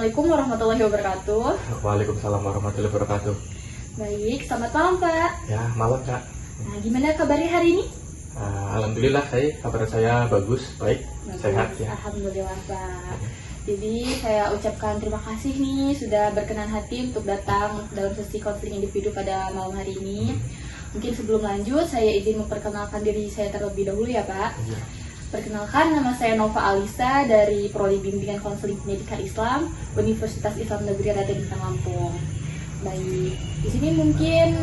Assalamualaikum warahmatullahi wabarakatuh. Waalaikumsalam warahmatullahi wabarakatuh. Baik, selamat malam Pak. Ya, malam Kak. Nah, gimana kabarnya hari ini? Alhamdulillah kabar saya bagus, baik, sehat ya. Alhamdulillah Pak. Jadi saya ucapkan terima kasih nih sudah berkenan hati untuk datang dalam sesi konseling individu pada malam hari ini. Mungkin sebelum lanjut saya izin memperkenalkan diri saya terlebih dahulu ya Pak. Ya. Perkenalkan, nama saya Nova Alisa dari Prodi Bimbingan Konseling Pendidikan Islam Universitas Islam Negeri Raden Bintang Lampung. Baik, di sini mungkin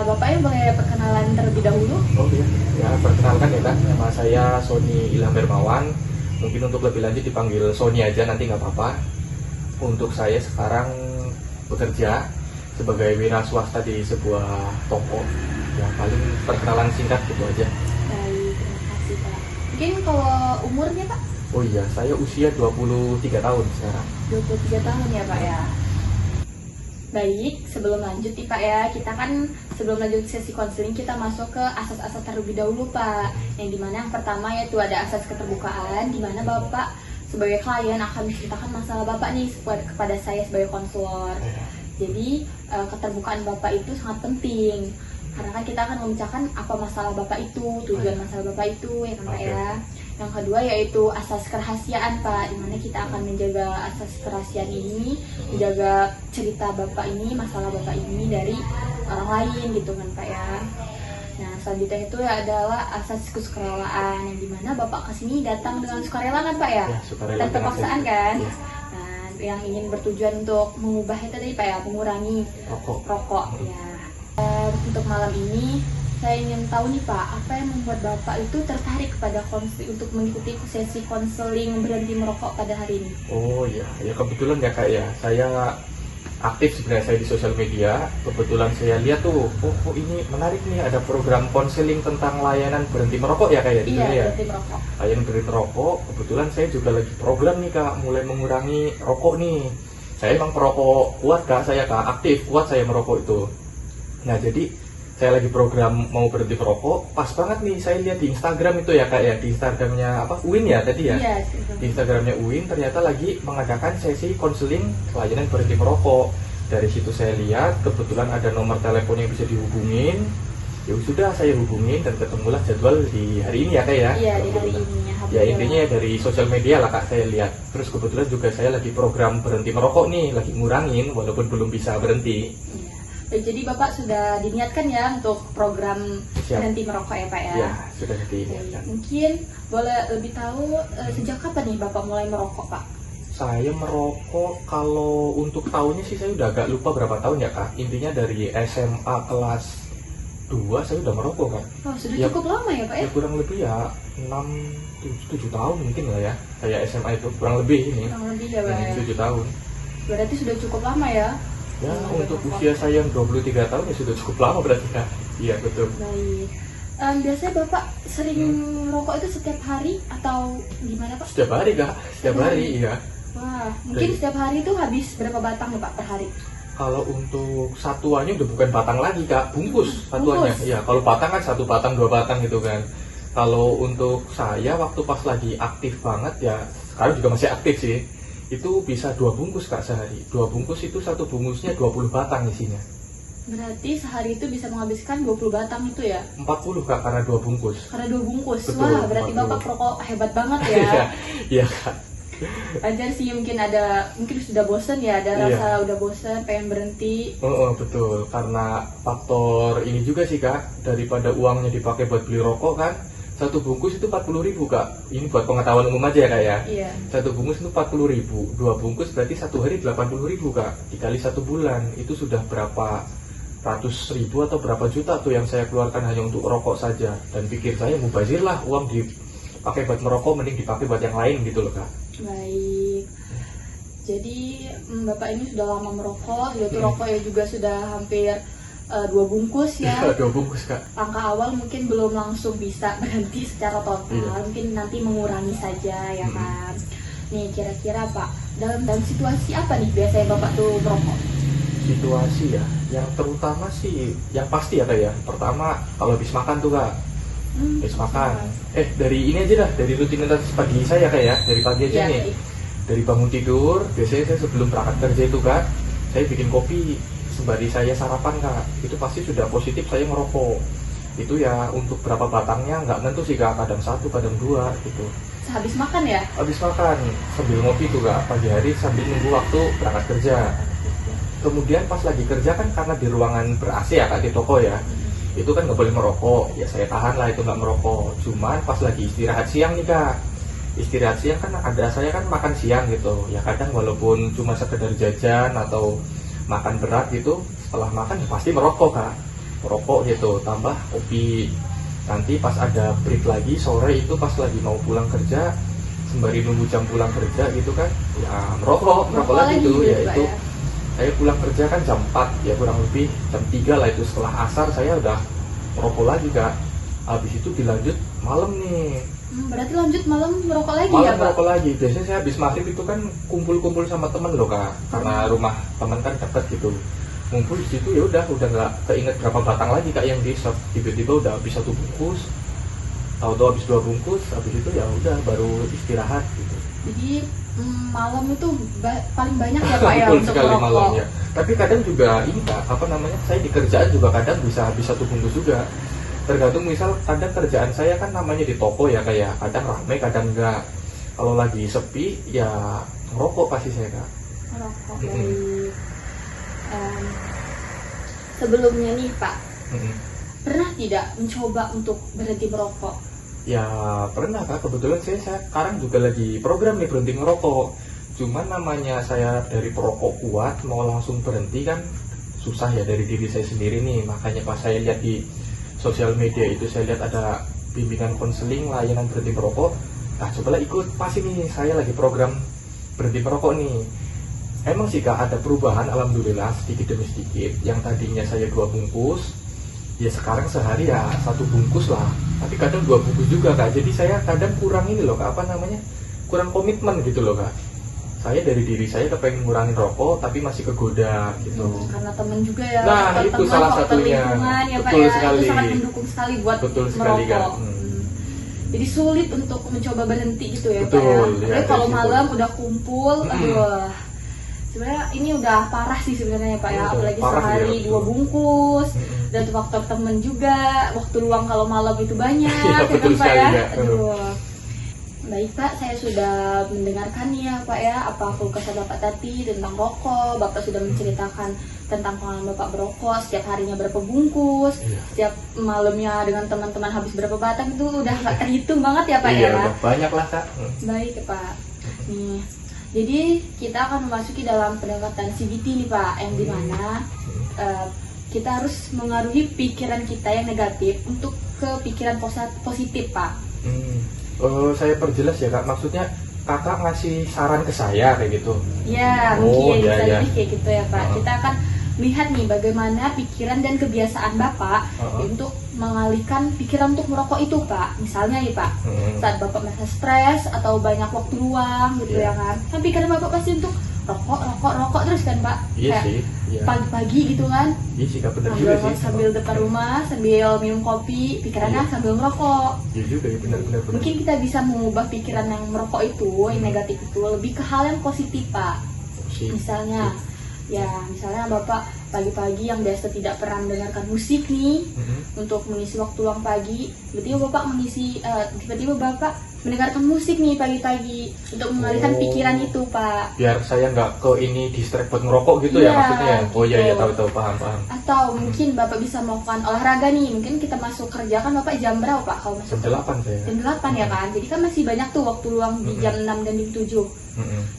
Bapaknya boleh perkenalan terlebih dahulu. Oh iya, ya perkenalkan ya Kak, nama saya Sony Ilham Hermawan. Mungkin untuk lebih lanjut dipanggil Sony aja, nanti nggak apa-apa. Untuk saya sekarang bekerja sebagai wira swasta di sebuah toko. Ya paling perkenalan singkat gitu aja. Baik, terima kasih Pak. Mungkin kalau umurnya Pak? Oh iya, saya usia 23 tahun sekarang. 23 tahun ya Pak ya. Baik, sebelum lanjut nih Pak ya, kita kan sebelum lanjut sesi konseling kita masuk ke asas-asas terlebih dahulu Pak. Yang dimana yang pertama yaitu ada asas keterbukaan, dimana Bapak sebagai klien akan menceritakan masalah Bapak nih kepada saya sebagai konselor. Jadi keterbukaan Bapak itu sangat penting, karena kan kita akan memecahkan apa masalah Bapak itu, tujuan masalah Bapak itu ya kan Pak ya. Yang kedua yaitu asas kerahasiaan Pak, dimana kita akan menjaga asas kerahasiaan ini, menjaga cerita Bapak ini, masalah Bapak ini dari orang lain gitu kan Pak ya. Nah selanjutnya itu adalah asas kesukarelaan, yang dimana Bapak kesini datang dengan sukarela kan Pak ya, tanpa paksaan kan. Nah yang ingin bertujuan untuk mengubah itu tadi Pak ya, mengurangi rokok ya. Untuk malam ini saya ingin tahu nih Pak, apa yang membuat Bapak itu tertarik kepada untuk mengikuti sesi konseling berhenti merokok pada hari ini? Oh iya, ya kebetulan ya Kak ya, saya aktif sebenarnya saya di sosial media. Kebetulan saya lihat tuh, oh ini menarik nih, ada program konseling tentang layanan berhenti merokok ya Kak ya? Iya, berhenti merokok. Layanan berhenti merokok, kebetulan saya juga lagi program nih Kak, mulai mengurangi rokok nih. Saya emang perokok kuat Kak, saya Kak, aktif, kuat saya merokok itu. Nah jadi saya lagi program mau berhenti merokok, pas banget nih saya lihat di Instagram itu ya Kak ya, di Instagramnya apa, UIN ya tadi ya? Iya, di Instagramnya UIN ternyata lagi mengadakan sesi konseling layanan berhenti merokok. Dari situ saya lihat, kebetulan ada nomor telepon yang bisa dihubungin. Ya sudah saya hubungin dan ketemulah jadwal di hari ini ya Kak ya? Iya, di hari ini ya intinya dari sosial media lah Kak saya lihat. Terus kebetulan juga saya lagi program berhenti merokok nih, lagi ngurangin walaupun belum bisa berhenti. Iya. Jadi Bapak sudah diniatkan ya untuk program berhenti merokok ya Pak ya? Ya, sudah diniatkan. Mungkin boleh lebih tahu sejak kapan nih Bapak mulai merokok Pak? Saya merokok kalau untuk tahunnya sih saya udah agak lupa berapa tahun ya Kak. Intinya dari SMA kelas 2 saya udah merokok Kak. Oh sudah ya, cukup lama ya Pak ya? Kurang lebih ya 6-7 tahun mungkin lah ya. Saya SMA itu kurang lebih ini. Kurang lebih ya Pak 7 tahun. Berarti sudah cukup lama ya? Ya untuk usia saya yang 23 tahun ya sudah cukup lama berarti Kak. Iya betul. Baik. Biasanya Bapak sering merokok itu setiap hari atau gimana Pak? Setiap hari Kak, setiap hari iya. Wah, mungkin setiap hari itu habis berapa batang ya Pak per hari? Kalau untuk satuannya udah bukan batang lagi Kak, bungkus satuannya. Iya, kalau batang kan 1 batang 2 batang gitu kan. Kalau untuk saya waktu pas lagi aktif banget ya, sekarang juga masih aktif sih. Itu bisa 2 bungkus Kak sehari. 2 bungkus itu 1 bungkusnya 20 batang isinya. Berarti sehari itu bisa menghabiskan 20 batang itu ya? 40 Kak, karena 2 bungkus. Karena 2 bungkus? Betul, wah berarti 40. Bapak perokok hebat banget ya? Iya Kak. Wajar sih, mungkin sudah bosen ya, ada rasa udah bosen, pengen berhenti. Betul, karena faktor ini juga sih Kak, daripada uangnya dipakai buat beli rokok kan, 1 bungkus itu 40.000 Kak. Ini buat pengetahuan umum aja ya Kak ya. Iya. 1 bungkus itu 40.000, 2 bungkus berarti 1 hari 80.000 Kak. Dikali 1 bulan itu sudah berapa ratus ribu atau berapa juta tuh yang saya keluarkan hanya untuk rokok saja. Dan pikir saya mubazir lah, uang dipakai buat merokok mending dipakai buat yang lain gitu loh Kak. Baik. Jadi Bapak ini sudah lama merokok, yaitu rokoknya juga sudah hampir 2 bungkus ya. 2 bungkus Kak. Langkah awal mungkin belum langsung bisa berhenti secara total, mungkin nanti mengurangi saja ya kan. Nih kira-kira Pak, dalam situasi apa nih biasanya Bapak tuh merokok? Situasi ya, yang terutama sih, yang pasti ya Kak ya. Pertama kalau habis makan tuh Kak. Habis makan. Dari ini aja dah, dari rutinitas pagi saya Kak ya, dari pagi aja nih. Dari bangun tidur, biasanya saya sebelum berangkat kerja itu Kak, saya bikin kopi sembari saya sarapan Kak. Itu pasti sudah positif saya ngerokok. Itu ya untuk berapa batangnya nggak nentu sih Kak, kadang 1, kadang 2 gitu. Sehabis makan ya? Habis makan sambil ngopi tuh Kak, pagi hari sambil nunggu waktu berangkat kerja. Kemudian pas lagi kerja kan karena di ruangan ber-AC ya Kak, di toko ya, itu kan nggak boleh merokok, ya saya tahan lah itu nggak merokok. Cuman pas lagi istirahat siang nih Kak, istirahat siang kan saya kan makan siang gitu ya, kadang walaupun cuma sekedar jajan atau makan berat gitu, setelah makan ya pasti merokok Kak, merokok gitu, tambah kopi. Nanti pas ada break lagi sore itu pas lagi mau pulang kerja, sembari nunggu jam pulang kerja gitu kan, ya merokok lagi tuh ya Pak, itu. Saya pulang kerja kan jam 4 ya, kurang lebih jam 3 lah itu, setelah asar saya udah merokok lagi Kak. Habis itu dilanjut malam nih. Berarti lanjut malam merokok lagi Malam ya Pak? merokok lagi. Biasanya saya habis maghrib itu kan kumpul-kumpul sama temen loh Kak, karena rumah temen kan deket gitu. Ngumpul di situ ya udah nggak keinget berapa batang lagi Kak yang di-serve. Tiba-tiba udah habis 1 bungkus, tahu-tahu habis 2 bungkus, habis itu ya udah baru istirahat gitu. Jadi malam itu paling banyak ya Pak ya Betul untuk sekali merokok. malamnya. Tapi kadang juga ini Kak, apa namanya, saya di kerjaan juga kadang bisa habis 1 bungkus juga. Tergantung, misal kadang kerjaan saya kan namanya di toko ya, kayak kadang rame kadang enggak. Kalau lagi sepi ya ngerokok pasti saya Kak. Merokok dari sebelumnya nih Pak, pernah tidak mencoba untuk berhenti merokok? Ya pernah Kak, kebetulan saya sekarang juga lagi program nih berhenti ngerokok. Cuman namanya saya dari perokok kuat mau langsung berhenti kan susah ya dari diri saya sendiri nih. Makanya pas saya lihat di sosial media itu, saya lihat ada bimbingan konseling layanan berhenti merokok. Nah cobalah ikut, pas ini saya lagi program berhenti merokok nih. Emang sih Kak ada perubahan, alhamdulillah sedikit demi sedikit. Yang tadinya saya 2 bungkus, ya sekarang sehari ya 1 bungkus lah. Tapi kadang 2 bungkus juga Kak. Jadi saya kadang kurang ini loh Kak, apa namanya, kurang komitmen gitu loh Kak. Saya dari diri saya kepengen ngurangin rokok tapi masih kegoda gitu. Karena temen juga ya. Nah itu teman, salah faktor satunya. lingkungan ya Pak Betul ya. sekali. Itu sangat mendukung sekali buat Betul sekali Kak. merokok. Jadi sulit untuk mencoba berhenti gitu ya Betul, Pak ya. ya, Tapi dari kalau situ. malam udah kumpul, aduh. Sebenarnya ini udah parah sih sebenarnya Pak ya. Betul, Apalagi parah sehari ya, 2 betul. bungkus. Dan faktor temen juga, waktu luang kalau malam itu banyak, Iya, ya betul kan Pak sekali, ya. ya. Aduh. Baik Pak, saya sudah mendengarkan nih ya Pak ya, apa keluh kesah Bapak tadi tentang rokok. Bapak sudah menceritakan tentang pengalaman Bapak berokok, setiap harinya berapa bungkus, Iya. setiap malamnya dengan teman-teman habis berapa batang, itu udah nggak terhitung banget ya Pak Iya, ya. udah banyak lah Kak. Baik ya Pak. Nih, jadi kita akan memasuki dalam pendekatan CBT nih Pak, yang dimana kita harus mengaruhi pikiran kita yang negatif untuk ke pikiran positif Pak. Saya perjelas ya Kak, maksudnya Kakak ngasih saran ke saya kayak gitu. Ya, Oh, mungkin iya, bisa iya. lebih kayak gitu ya Pak. Kita akan lihat nih bagaimana pikiran dan kebiasaan Bapak untuk mengalihkan pikiran untuk merokok itu Pak. Misalnya nih Pak, saat Bapak merasa stres atau banyak waktu luang gitu Iya. ya kan. Kan pikiran Bapak pasti untuk rokok terus kan Pak. Iya Kayak sih, iya. pagi-pagi gitu kan. Iya sih Kak, benar juga sih. Sambil depan rumah, sambil minum kopi, pikirannya Iya. sambil ngerokok. Iya juga ya, benar-benar. Mungkin kita bisa mengubah pikiran yang merokok itu, yang negatif itu lebih ke hal yang positif Pak. Misalnya, misalnya Bapak pagi-pagi yang biasa tidak pernah mendengarkan musik nih, untuk mengisi waktu luang pagi, tiba-tiba Bapak mendengarkan musik nih pagi-pagi untuk mengalihkan pikiran itu Pak. Biar saya nggak ke ini distract buat ngerokok gitu ya Iya, maksudnya. Oh iya ya, gitu. tahu paham. Atau mungkin Bapak bisa melakukan olahraga nih, mungkin kita masuk kerja kan Bapak jam berapa Pak kalau masuk? Jam 8 saya. Jam 8 ya kan, jadi kan masih banyak tuh waktu luang di jam 6 dan jam 7.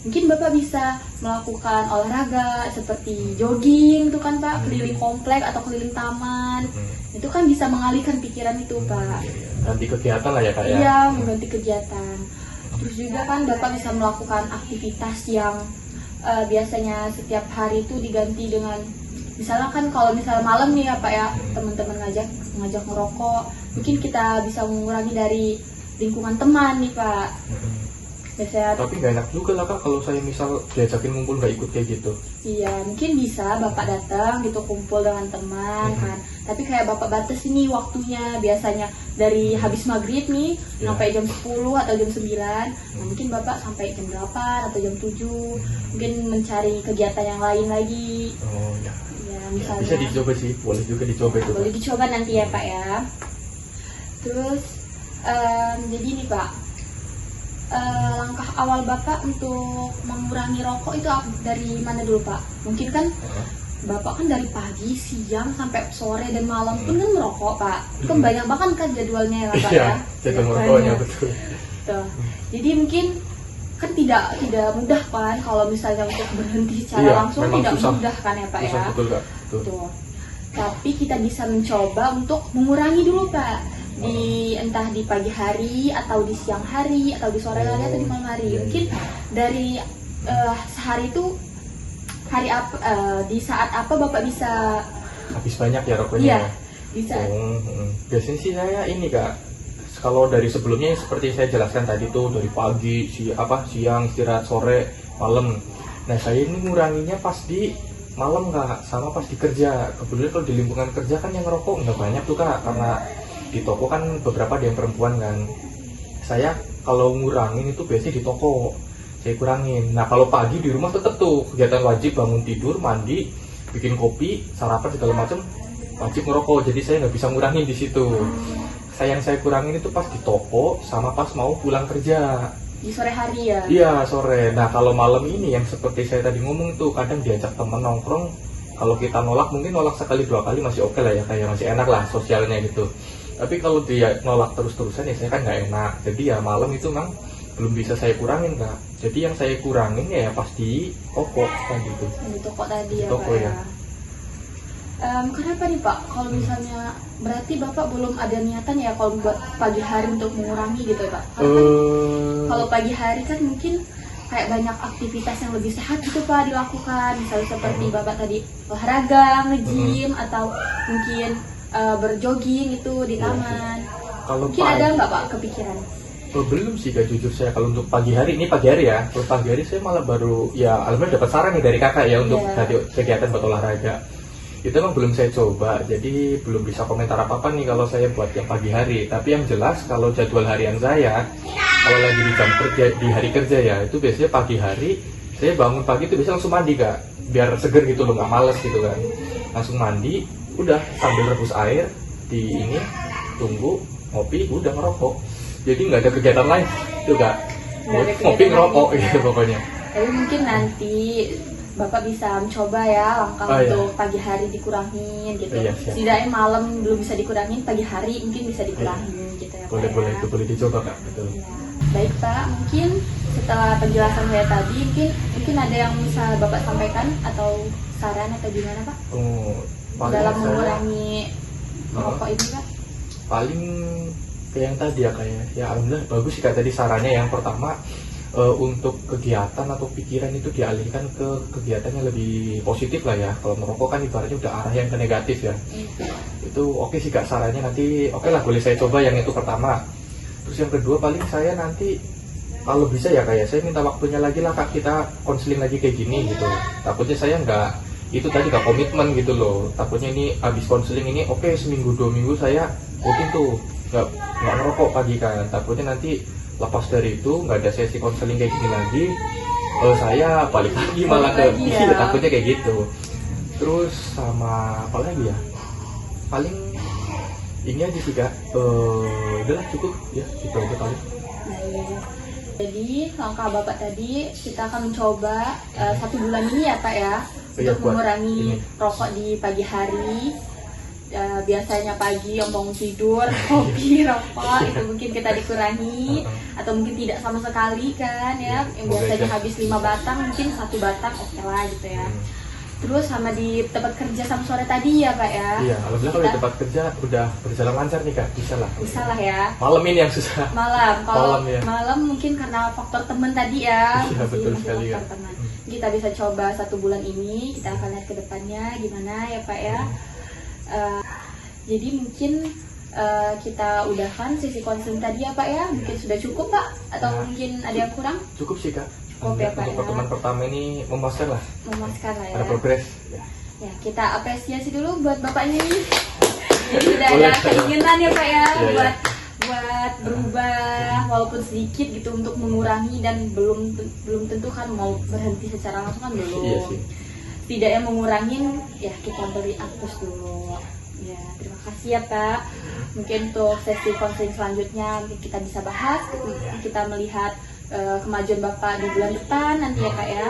Mungkin Bapak bisa melakukan olahraga seperti jogging tuh kan Pak, keliling komplek atau keliling taman. Itu kan bisa mengalihkan pikiran itu Pak. Ganti kegiatan lah ya Kak ya. Iya, mengganti kegiatan. Terus juga kan Bapak bisa melakukan aktivitas yang biasanya setiap hari itu diganti dengan, misalnya kan kalau misalnya malam nih ya Pak ya, teman-teman ngajak ngerokok, mungkin kita bisa mengurangi dari lingkungan teman nih Pak. Biasanya Tapi nggak enak juga lah kak kalau saya misal diajakin ngumpul nggak ikut kayak gitu. iya, mungkin bisa Bapak datang gitu kumpul dengan teman kan. Tapi kayak Bapak batas ini waktunya, biasanya dari habis maghrib nih Iya. sampai jam 10 atau jam 9. Nah, mungkin Bapak sampai jam 8 atau jam 7. Mungkin mencari kegiatan yang lain lagi. Oh ya. Ya, Ya, misalnya bisa dicoba sih, boleh juga dicoba itu. Kak. boleh dicoba nanti ya Pak ya. Terus jadi nih Pak, langkah awal Bapak untuk mengurangi rokok itu dari mana dulu Pak? Mungkin kan Heeh. Bapak kan dari pagi, siang, sampai sore dan malam pun kan merokok Pak. Itu kan banyak banget kan jadwalnya ya Pak Iya, ya. jadwal Jadwalnya. merokoknya betul. Tuh. Jadi mungkin kan tidak mudah kan kalau misalnya untuk berhenti secara Iya, langsung memang tidak susah. mudah kan ya Pak Susah ya. betul kak. Betul. Tuh. Tapi kita bisa mencoba untuk mengurangi dulu Pak, di entah di pagi hari atau di siang hari atau di sore hari atau di malam hari. Iya, Mungkin dari sehari itu hari apa, di saat apa Bapak bisa Habis banyak ya rokoknya. iya Ya? bisa Biasanya sih saya ini kak, kalau dari sebelumnya seperti saya jelaskan tadi tuh dari pagi, siang, istirahat, sore, malam. Nah saya ini nguranginya pas di malam kak, sama pas di kerja. Kebetulan kalau di lingkungan kerja kan yang ngerokok nggak banyak tuh kak, karena di toko kan beberapa ada yang perempuan kan. Saya kalau ngurangin itu biasanya di toko, saya kurangin. Nah kalau pagi di rumah tetap tuh kegiatan wajib, bangun tidur, mandi, bikin kopi, sarapan segala macam wajib ngerokok. Jadi saya nggak bisa ngurangin di situ. Yang saya kurangin itu pas di toko sama pas mau pulang kerja. di sore hari ya. Iya sore. Nah kalau malam ini yang seperti saya tadi ngomong tuh kadang diajak temen nongkrong. Kalau kita nolak mungkin nolak sekali dua kali masih oke lah ya, kayak masih enak lah sosialnya gitu. Tapi kalau dia nolak terus-terusan ya saya kan nggak enak. Jadi ya malam itu memang belum bisa saya kurangin kak. Jadi yang saya kurangin ya pas di toko kan gitu. Di toko tadi Di ya toko, Pak ya. ya. Kenapa nih Pak? Kalau misalnya berarti Bapak belum ada niatan ya kalau buat pagi hari untuk mengurangi gitu ya Pak? Karena kan kalau pagi hari kan mungkin kayak banyak aktivitas yang lebih sehat gitu Pak dilakukan, misalnya seperti Bapak tadi olahraga, nge-gym atau mungkin berjogging itu di Iya, taman. Kalau Mungkin ada nggak Pak kepikiran? belum sih kak, jujur saya kalau untuk pagi hari ini pagi hari ya. Kalau pagi hari saya malah baru ya alhamdulillah dapat saran nih dari kakak ya untuk Iya. tadi kegiatan buat olahraga. Itu emang belum saya coba, jadi belum bisa komentar apa-apa nih kalau saya buat yang pagi hari. Tapi yang jelas kalau jadwal harian saya, kalau lagi di jam kerja, di hari kerja ya, itu biasanya pagi hari, saya bangun pagi itu biasanya langsung mandi kak, biar seger gitu loh, nggak males gitu kan. Langsung mandi, udah sambil rebus air, di ini, tunggu, ngopi, udah ngerokok. Jadi nggak ada kegiatan lain, tuh kak. Nggak ada Ngopi kegiatan ngerokok lain. gitu pokoknya. Tapi mungkin nanti Bapak bisa mencoba ya langkah Oh, iya. untuk pagi hari dikurangin gitu. Iya, siap. Setidaknya malam belum bisa dikurangin, pagi hari mungkin bisa dikurangin gitu ya Pak. Boleh, ya. itu boleh dicoba kak, betul. Ya. Baik Pak, mungkin setelah penjelasan saya tadi mungkin ada yang bisa Bapak sampaikan atau saran atau gimana Pak Oh, paling dalam saya- mengurangi merokok ini Pak? paling kayak yang tadi ya kayak ya alhamdulillah bagus sih kak tadi sarannya. Yang pertama untuk kegiatan atau pikiran itu dialihkan ke kegiatan yang lebih positif lah ya. Kalau merokok kan ibaratnya udah arah yang ke negatif ya. Itu oke sih kak sarannya, nanti oke lah boleh saya coba yang itu pertama. Terus yang kedua paling saya nanti kalau bisa ya kayak saya minta waktunya lagi lah kak, kita konseling lagi kayak gini gitu. Takutnya saya nggak itu tadi nggak komitmen gitu loh. Takutnya ini habis konseling ini oke seminggu 2 minggu saya rutin tuh nggak ngerokok pagi kan. Takutnya nanti lepas dari itu nggak ada sesi konseling kayak gini lagi, saya balik lagi malah ke Balik lagi ya. iya, takutnya kayak gitu. Terus sama apa lagi ya? Paling ini aja sih kak. Udahlah cukup ya gitu aja paling. Baik. Jadi langkah Bapak tadi kita akan mencoba 1 bulan ini ya Pak ya Iya, untuk buat mengurangi ini. rokok di pagi hari. Biasanya pagi yang bangun tidur kopi rokok itu mungkin kita dikurangi atau mungkin tidak sama sekali kan ya. Yang Semoga biasanya aja. habis 5 batang mungkin 1 batang oke lah gitu ya. Terus sama di tempat kerja sama sore tadi ya Pak ya. Iya, alhamdulillah kalau di Kita- tempat kerja udah berjalan lancar nih kak, bisa lah. Bisa lah ya. Malam ini yang susah. Malam, kalau Malam, ya. malam mungkin karena faktor teman tadi ya. Iya, Masih- betul masih sekali, faktor ya. teman. Kita bisa coba 1 bulan ini, kita akan lihat ke depannya gimana ya Pak ya. Jadi mungkin kita udahkan sesi konseling tadi ya Pak ya. Mungkin sudah cukup Pak, atau Ya. mungkin ada yang kurang? Cukup sih Kak. Cukup ya, Pak, Untuk ya. pertemuan pertama ini memuaskan lah, Memuaskan lah ya. ada progres. Ya. Ya, kita apresiasi dulu buat Bapaknya nih. Jadi sudah Boleh. ada keinginan ya Pak ya, Iya, buat berubah walaupun sedikit gitu, untuk mengurangi, dan belum tentu kan mau berhenti secara langsung kan belum. Iya sih. Setidaknya mengurangin ya, kita beri hapus dulu. Ya, terima kasih ya Pak. Mungkin untuk sesi konseling selanjutnya mungkin kita bisa bahas, kita melihat kemajuan Bapak di bulan depan nanti ya Pak ya.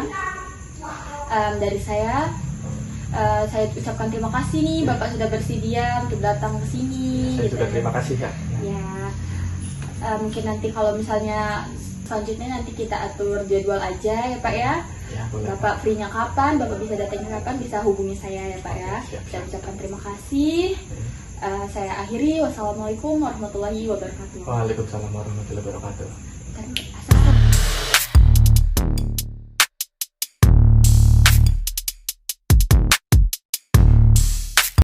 Dari saya ucapkan terima kasih nih Bapak sudah bersedia untuk datang ke sini. Saya gitu juga ya. terima kasih Kak. Ya, mungkin nanti kalau misalnya selanjutnya nanti kita atur jadwal aja ya Pak ya. Ya, boleh. Bapak free-nya kapan, Bapak bisa datangnya kapan, bisa hubungi saya ya Pak ya. Siap. Saya ucapkan terima kasih. Saya akhiri. Wassalamualaikum warahmatullahi wabarakatuh. Waalaikumsalam warahmatullahi wabarakatuh. Bentar, asal-